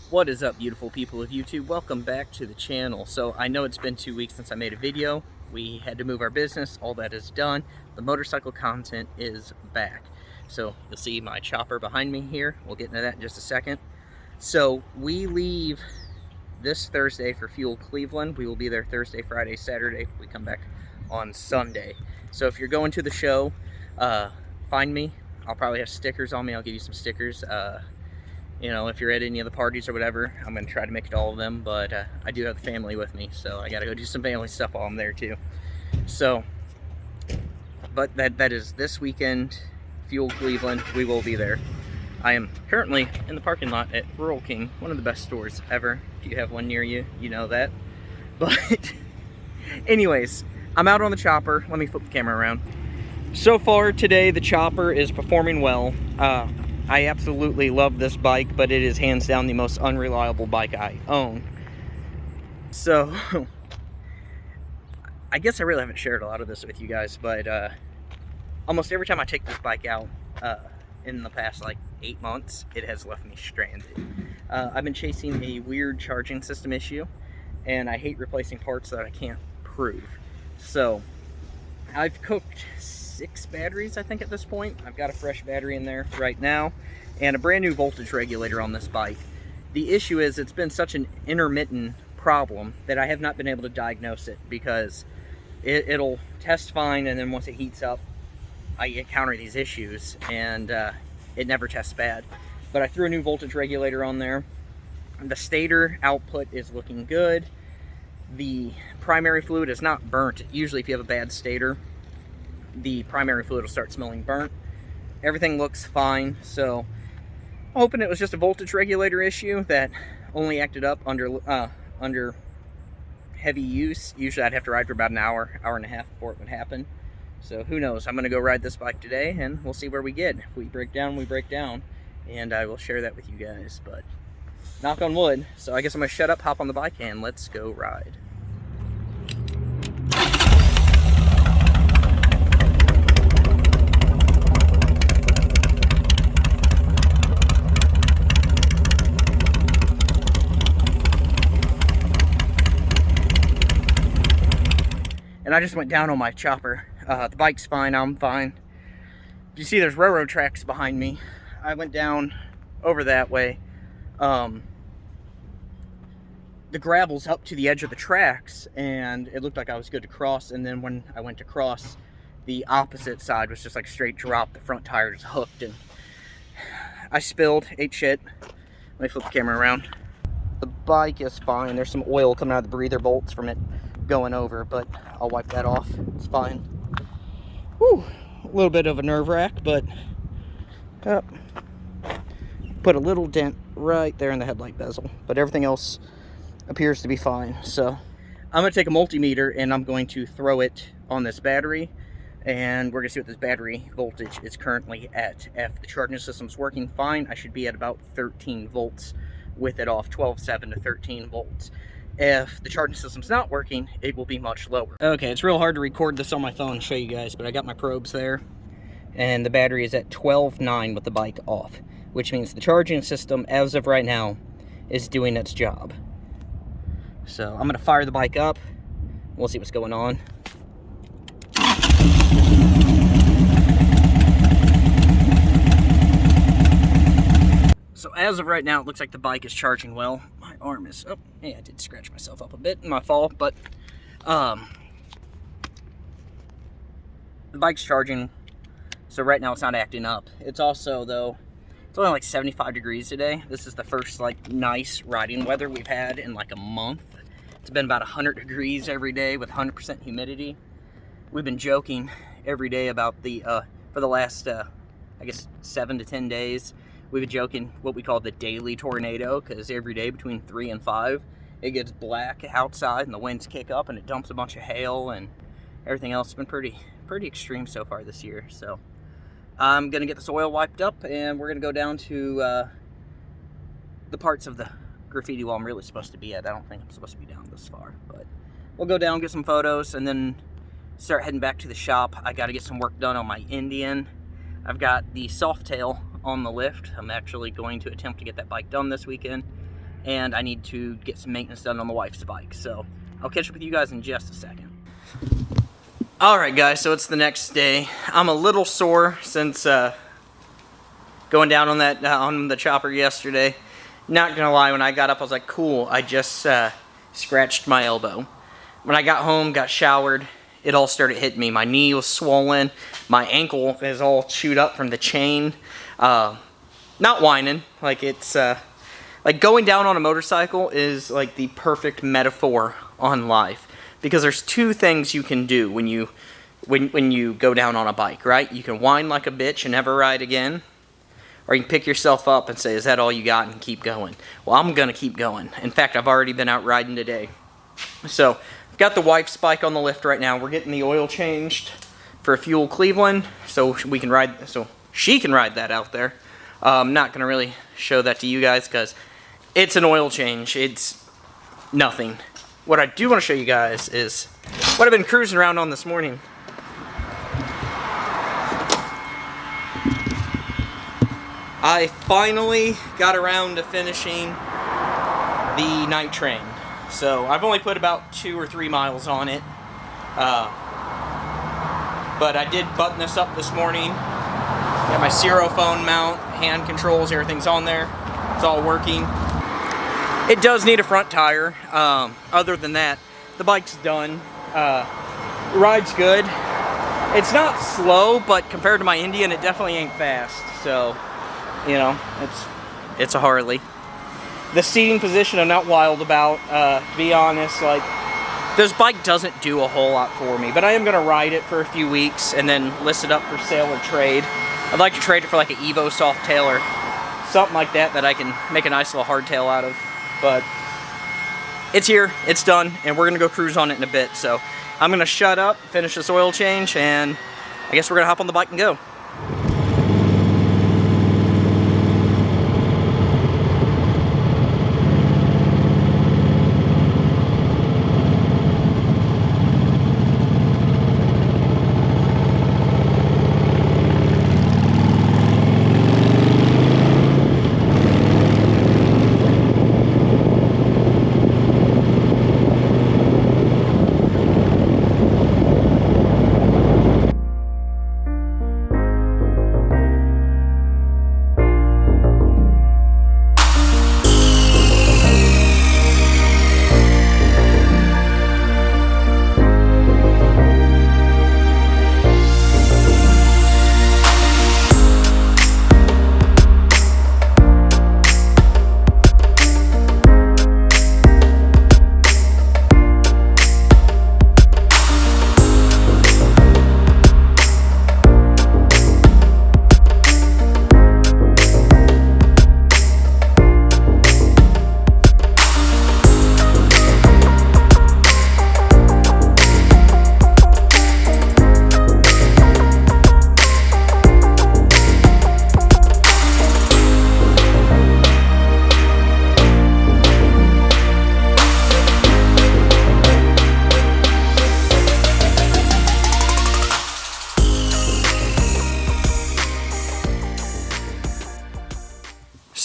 What is up, beautiful people of YouTube? Welcome back to the channel. So I know it's been 2 weeks since I made a video. We had to move our business. All that is done. The motorcycle content is back. So you'll see my chopper behind me here. We'll get into that in just a second. So we leave this Thursday for Fuel Cleveland. We will be there Thursday, Friday, Saturday. We come back on Sunday. So if you're going to the show, find me. I'll probably have stickers on me. I'll give you some stickers. You know, if you're at any of the parties or whatever, I'm going to try to make it to all of them, but I do have the family with me, so I got to go do some family stuff while I'm there too. So, but that is this weekend, Fuel Cleveland. We will be there. I am currently in the parking lot at Rural King, one of the best stores ever. If you have one near you, you know that. But anyways, I'm out on the chopper. Let me flip the camera around. So far today, the chopper is performing well. I absolutely love this bike, but it is hands down the most unreliable bike I own. So, I guess I really haven't shared a lot of this with you guys, but almost every time I take this bike out in the past like 8 months, it has left me stranded. I've been chasing a weird charging system issue, and I hate replacing parts that I can't prove. So, I've cooked 6 batteries, I think, at this point. I've got a fresh battery in there right now and a brand new voltage regulator on this bike. The issue is it's been such an intermittent problem that I have not been able to diagnose it, because it'll test fine, and then once it heats up I encounter these issues, and it never tests bad. But I threw a new voltage regulator on there. The stator output is looking good. The primary fluid is not burnt. Usually if you have a bad stator, the primary fluid will start smelling burnt. Everything looks fine, so I'm hoping it was just a voltage regulator issue that only acted up under heavy use. Usually I'd have to ride for about an hour and a half before it would happen. So who knows? I'm going to go ride this bike today, and we'll see where we get. If we break down, we break down, and I will share that with you guys. But knock on wood. So I guess I'm going to shut up, hop on the bike, and let's go ride. And I just went down on my chopper. The bike's fine, I'm fine. You see there's railroad tracks behind me. I went down over that way. The gravel's up to the edge of the tracks, and it looked like I was good to cross, and then when I went to cross, the opposite side was just like straight drop. The front tire just hooked, and I spilled, ate shit. Let me flip the camera around. The bike is fine. There's some oil coming out of the breather bolts from it going over, but I'll wipe that off. It's fine. Whew, a little bit of a nerve wrack, but put a little dent right there in the headlight bezel, but everything else appears to be fine. So I'm going to take a multimeter and I'm going to throw it on this battery, and we're going to see what this battery voltage is currently at. If the charging system's working fine, I should be at about 13 volts with it off, 12.7 to 13 volts. If the charging system's not working, it will be much lower. Okay, it's real hard to record this on my phone and show you guys, but I got my probes there, and the battery is at 12.9 with the bike off, which means the charging system, as of right now, is doing its job. So I'm gonna fire the bike up. We'll see what's going on. So as of right now, it looks like the bike is charging well. My arm is, oh, yeah, I did scratch myself up a bit in my fall, but the bike's charging, so right now it's not acting up. It's also, though, it's only like 75 degrees today. This is the first, like, nice riding weather we've had in like a month. It's been about 100 degrees every day with 100% humidity. We've been joking every day about the, for the last, I guess, 7 to 10 days, we've been joking what we call the daily tornado, because every day between 3 and 5, it gets black outside and the winds kick up and it dumps a bunch of hail and everything else. It's been pretty extreme so far this year. So I'm going to get this oil wiped up, and we're going to go down to the parts of the graffiti wall I'm really supposed to be at. I don't think I'm supposed to be down this far, but we'll go down, get some photos, and then start heading back to the shop. I got to get some work done on my Indian. I've got the SOFTAIL on the lift. I'm actually going to attempt to get that bike done this weekend, and I need to get some maintenance done on the wife's bike. So I'll catch up with you guys in just a second. Alright guys, so it's the next day. I'm a little sore since going down on that on the chopper yesterday. Not gonna lie, when I got up I was like, cool, I just scratched my elbow. When I got home, got showered, it all started hitting me. My knee was swollen, my ankle is all chewed up from the chain. Not whining, like it's like going down on a motorcycle is like the perfect metaphor on life. Because there's two things you can do when you go down on a bike, right? You can whine like a bitch and never ride again, or you can pick yourself up and say, is that all you got, and keep going. Well, I'm gonna keep going. In fact, I've already been out riding today. So I've got the wife's bike on the lift right now. We're getting the oil changed for Fuel Cleveland, so we can ride, so she can ride that out there. I'm not gonna really show that to you guys because it's an oil change. It's nothing. What I do want to show you guys is what I've been cruising around on this morning. I finally got around to finishing the night train. So I've only put about 2 or 3 miles on it. But I did button this up this morning. Got my Zero phone mount, hand controls, everything's on there. It's all working. It does need a front tire. Other than that, the bike's done. Ride's good. It's not slow, but compared to my Indian, it definitely ain't fast. So, you know, it's a Harley. The seating position I'm not wild about. To be honest, like, this bike doesn't do a whole lot for me, but I am gonna ride it for a few weeks and then list it up for sale or trade. I'd like to trade it for like an Evo Softail or something like that I can make a nice little hardtail out of. But it's here, it's done, and we're gonna go cruise on it in a bit. So I'm gonna shut up, finish this oil change, and I guess we're gonna hop on the bike and go.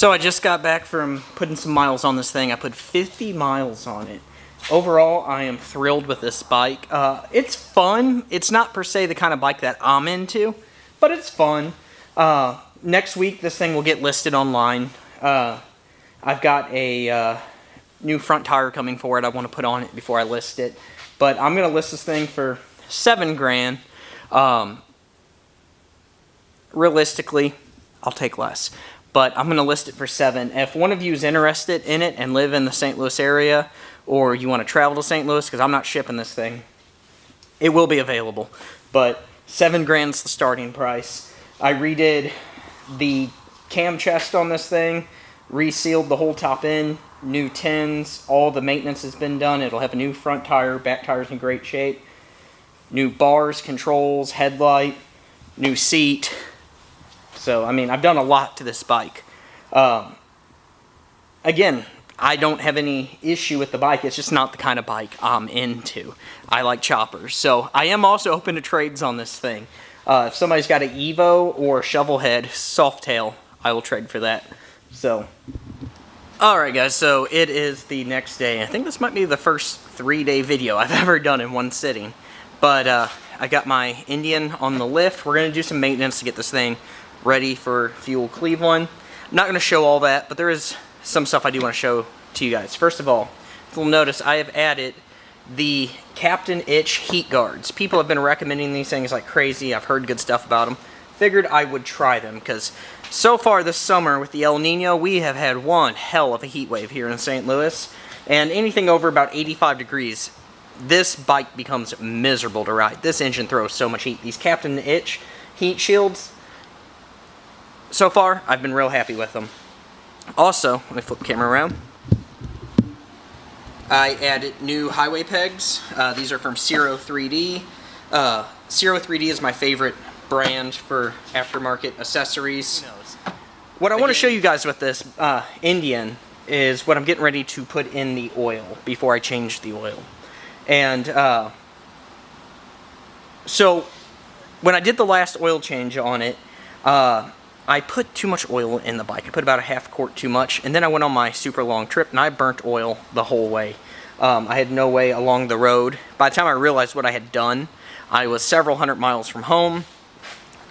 So I just got back from putting some miles on this thing. I put 50 miles on it. Overall, I am thrilled with this bike. It's fun. It's not per se the kind of bike that I'm into, but it's fun. Next week, this thing will get listed online. I've got a new front tire coming for it I want to put on it before I list it. But I'm going to list this thing for $7 grand. Realistically, I'll take less. But I'm going to list it for $7. If one of you is interested in it and live in the St. Louis area, or you want to travel to St. Louis, because I'm not shipping this thing, it will be available. But $7 grand's the starting price. I redid the cam chest on this thing, resealed the whole top end, new tins, all the maintenance has been done. It'll have a new front tire, back tire's in great shape, new bars, controls, headlight, new seat. So, I mean, I've done a lot to this bike. Again, I don't have any issue with the bike. It's just not the kind of bike I'm into. I like choppers. So, I am also open to trades on this thing. If somebody's got an Evo or Shovelhead Softail, I will trade for that. So, Alright guys, so it is the next day. I think this might be the first 3-day video I've ever done in one sitting. But I got my Indian on the lift. We're going to do some maintenance to get this thing ready for Fuel Cleveland. I'm not going to show all that, but there is some stuff I do want to show to you guys. First of all, if you'll notice, I have added the Captain Itch heat guards. People have been recommending these things like crazy. I've heard good stuff about them. Figured I would try them because so far this summer with the El Nino, we have had one hell of a heat wave here in St. Louis. And anything over about 85 degrees, this bike becomes miserable to ride. This engine throws so much heat. These Captain Itch heat shields, so far, I've been real happy with them. Also, let me flip the camera around. I added new highway pegs. These are from Zero 3D. Zero 3D is my favorite brand for aftermarket accessories. What I want to show you guys with this Indian is what I'm getting ready to put in the oil before I change the oil. And so when I did the last oil change on it, I put too much oil in the bike. I put about a half quart too much, and then I went on my super long trip and I burnt oil the whole way. I had no way along the road. By the time I realized what I had done, I was several hundred miles from home,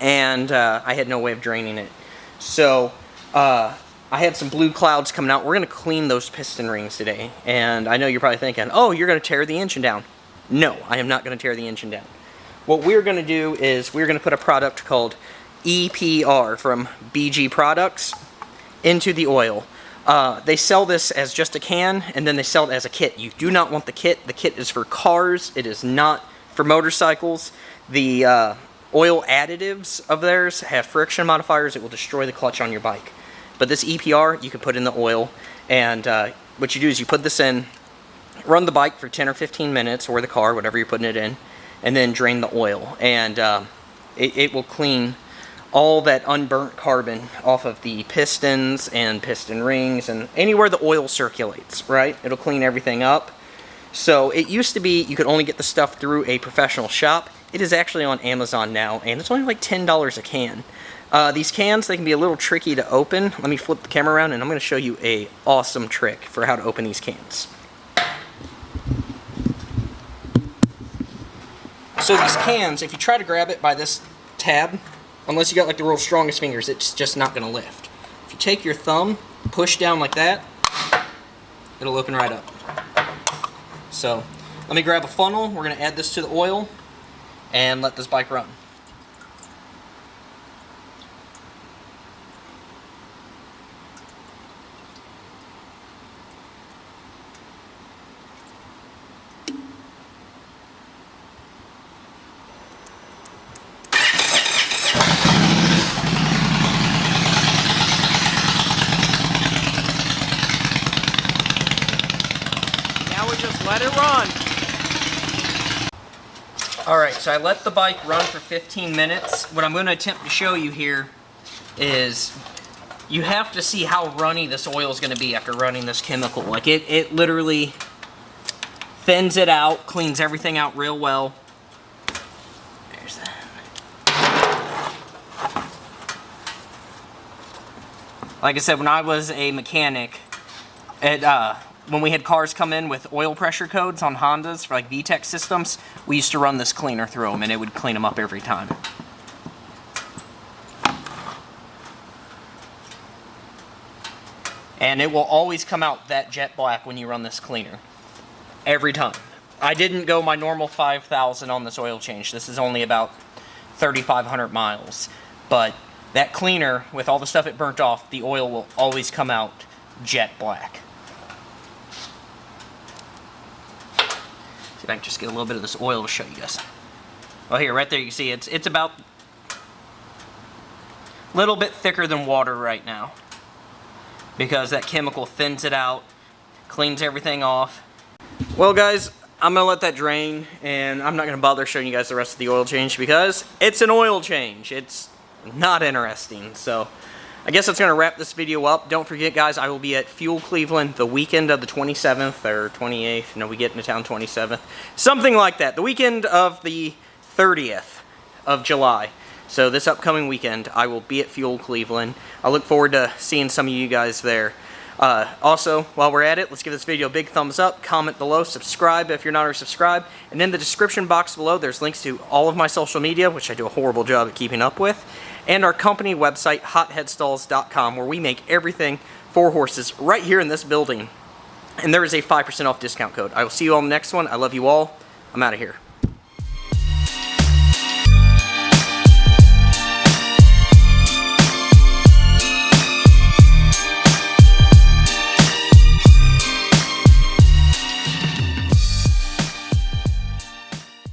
and I had no way of draining it. So I had some blue clouds coming out. We're going to clean those piston rings today. And I know you're probably thinking, oh, you're going to tear the engine down. No, I am not going to tear the engine down. What we're going to do is we're going to put a product called EPR from BG Products into the oil. They sell this as just a can, and then they sell it as a kit. You do not want the kit. The kit is for cars. It is not for motorcycles. The oil additives of theirs have friction modifiers. It will destroy the clutch on your bike. But this EPR, you can put in the oil, and what you do is you put this in, run the bike for 10 or 15 minutes, or the car, whatever you're putting it in, and then drain the oil. And it will clean all that unburnt carbon off of the pistons and piston rings and anywhere the oil circulates, right? It'll clean everything up. So it used to be you could only get the stuff through a professional shop. It is actually on Amazon now, and it's only like $10 a can. These cans, they can be a little tricky to open. Let me flip the camera around, and I'm going to show you an awesome trick for how to open these cans. So these cans, if you try to grab it by this tab, unless you got like the world's strongest fingers, it's just not going to lift. If you take your thumb, push down like that, it'll open right up. So let me grab a funnel. We're going to add this to the oil and let this bike run. Just let it run. Alright, so I let the bike run for 15 minutes. What I'm going to attempt to show you here is you have to see how runny this oil is going to be after running this chemical. Like it literally thins it out, cleans everything out real well. There's that. Like I said, when I was a mechanic, when we had cars come in with oil pressure codes on Hondas for like VTEC systems, we used to run this cleaner through them, and it would clean them up every time. And it will always come out that jet black when you run this cleaner. Every time. I didn't go my normal 5,000 on this oil change. This is only about 3,500 miles. But that cleaner, with all the stuff it burnt off, the oil will always come out jet black. See if I can just get a little bit of this oil to show you guys. Well, here, right there, you can see it's about a little bit thicker than water right now, because that chemical thins it out, cleans everything off. Well, guys, I'm going to let that drain, and I'm not going to bother showing you guys the rest of the oil change because it's an oil change. It's not interesting. So I guess that's going to wrap this video up. Don't forget, guys, I will be at Fuel Cleveland the weekend of the 27th or 28th. No, we get into town 27th. Something like that. The weekend of the 30th of July. So this upcoming weekend, I will be at Fuel Cleveland. I look forward to seeing some of you guys there. Also, while we're at it, let's give this video a big thumbs up, comment below, subscribe if you're not already subscribed, and in the description box below there's links to all of my social media, which I do a horrible job at keeping up with, and our company website, hotheadstalls.com, where we make everything for horses right here in this building. And there is a 5% off discount code. I will see you all in the next one. I love you all. I'm out of here.